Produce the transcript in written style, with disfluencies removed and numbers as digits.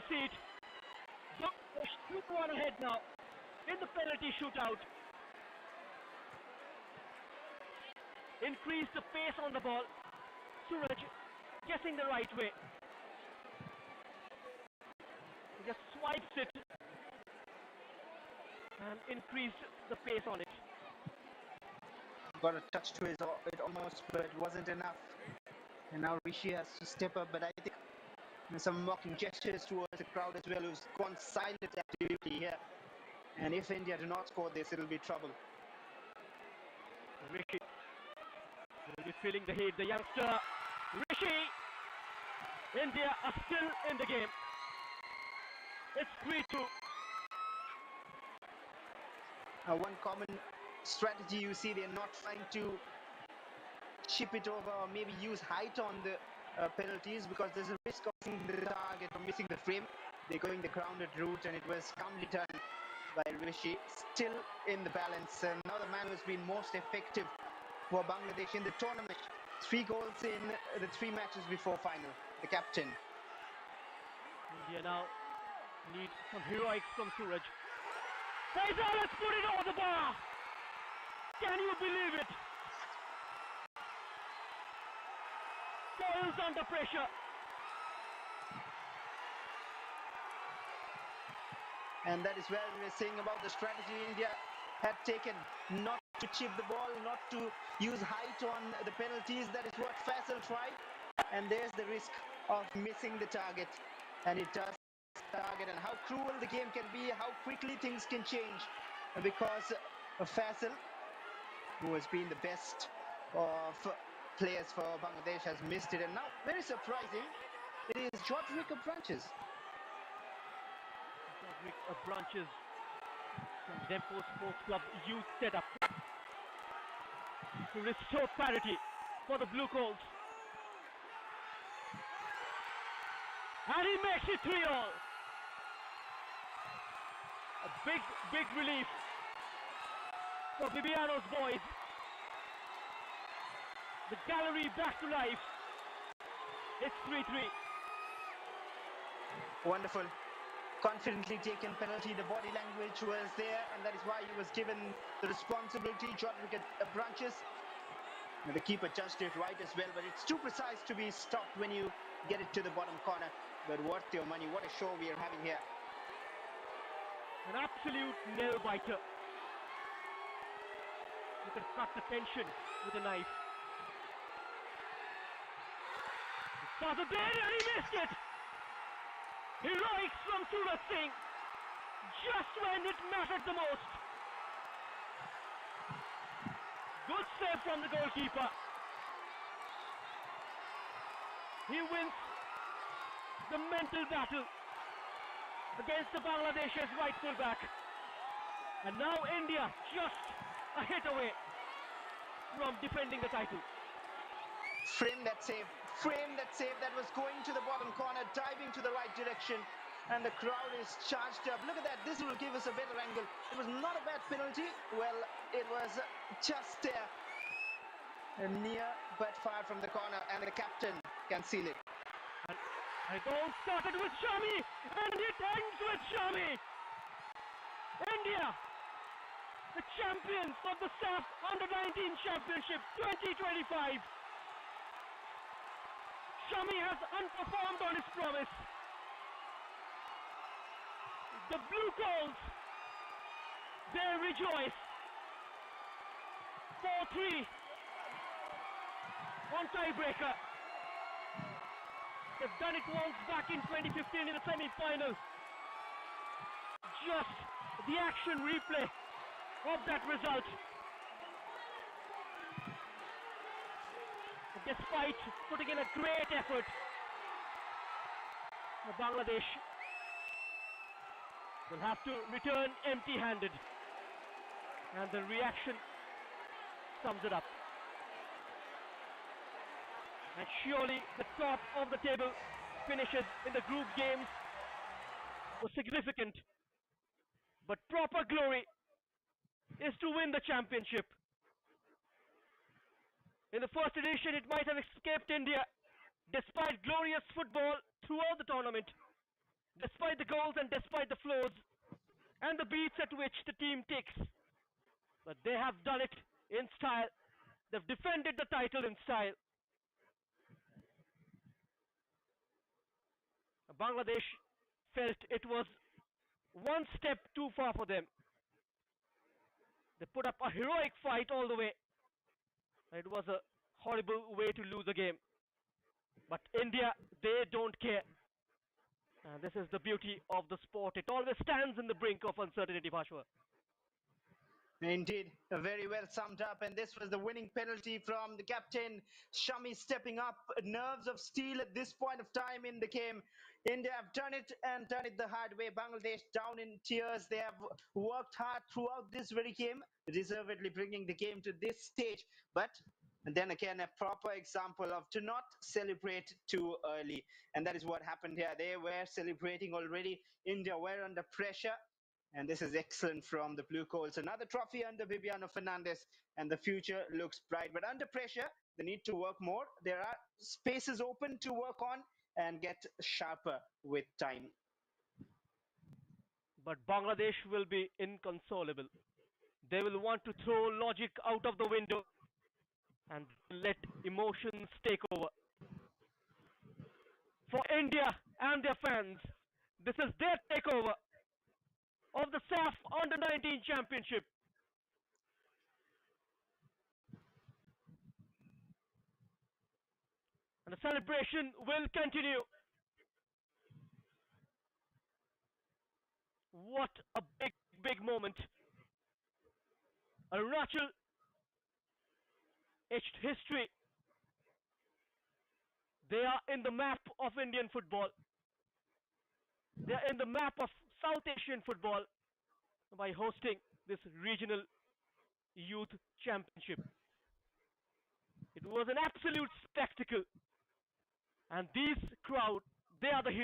seat. So they shoot one ahead now in the penalty shootout. Increase the pace on the ball. Suraj guessing the right way. He just swipes it and increased the pace on it. Got a touch to it almost, but it wasn't enough. And now Rishi has to step up, but I think there's some mocking gestures towards the crowd as well, who's gone silent activity here. And if India do not score this, it'll be trouble. Rishi will be feeling the heat. The youngster Rishi. India are still in the game. It's 3-2. One common strategy you see, they're not trying to chip it over or maybe use height on the penalties, because there's a risk of missing the target or missing the frame. They're going the grounded route, and it was calmly done by Rishi. Still in the balance. Another man who's been most effective for Bangladesh in the tournament. 3 goals in the 3 matches before final. The captain. India now need some heroics from Suraj. Faisal has put it over the bar. Can you believe it? Boils under pressure. And that is where we were saying about the strategy India had taken, not to chip the ball, not to use height on the penalties. That is what Faisal tried, and there's the risk of missing the target, and it does target. And how cruel the game can be, how quickly things can change, because Faisal, who has been the best of players for Bangladesh, has missed it. And now, very surprising, it is Jodhvik of Branches. Jodhvik of Branches from Dempo Sports Club youth setup to restore parity for the Blue Coals. And he makes it 3-all. A big relief for Bibiano's boys. The gallery back to life. It's 3-3. Wonderful. Confidently taken penalty. The body language was there, and that is why he was given the responsibility. Jodhvik at Branches. And the keeper judged it right as well, but it's too precise to be stopped when you get it to the bottom corner. But worth your money. What a show we are having here. An absolute nail biter. You can cut the tension with a knife. Father there, and he missed it. Heroics from Suraj Singh, just when it mattered the most. Good save from the goalkeeper. He wins the mental battle against the Bangladesh's right full back. And now India just a hit away from defending the title. Frame that save. That was going to the bottom corner, diving to the right direction, and the crowd is charged up. Look at that. This will give us a better angle. It was not a bad penalty. Well, it was just there, near but far from the corner, and the captain can seal it. And it all started with Shami, and it ends with Shami. India, the champions of the SAF Under-19 Championship 2025. Shami has unperformed on his promise. The Blue Coals, they rejoice. 4-3 on tiebreaker. They've done it once back in 2015 in the semi-final. Just the action replay of that result. Despite putting in a great effort, Bangladesh will have to return empty-handed. And the reaction sums it up. And surely the top of the table finishes in the group games was significant. But proper glory is to win the championship. In the first edition, it might have escaped India, despite glorious football throughout the tournament. despite the goals and despite the flaws and the beats at which the team takes. But they have done it in style. They've defended the title in style. Bangladesh felt it was one step too far for them. They put up a heroic fight all the way. It was a horrible way to lose a game. But India, they don't care. And this is the beauty of the sport. It always stands in the brink of uncertainty, Bashwa. Indeed, very well summed up. And this was the winning penalty from the captain, Shami, stepping up. Nerves of steel at this point of time in the game. India have done it and done it the hard way. Bangladesh down in tears. They have worked hard throughout this very game, deservedly bringing the game to this stage. But then again, a proper example of to not celebrate too early. And that is what happened here. They were celebrating already. India were under pressure. And this is excellent from the Blue Coals. Another trophy under Viviano Fernandes, and the future looks bright. But under pressure, they need to work more. There are spaces open to work on and get sharper with time. But Bangladesh will be inconsolable. They will want to throw logic out of the window and let emotions take over. For India and their fans, this is their takeover of the SAF Under-19 Championship. And the celebration will continue. What a big, big moment. Arunachal etched history. They are in the map of Indian football. They are in the map of South Asian football by hosting this regional youth championship. It was an absolute spectacle. And these crowd, they are the heroes.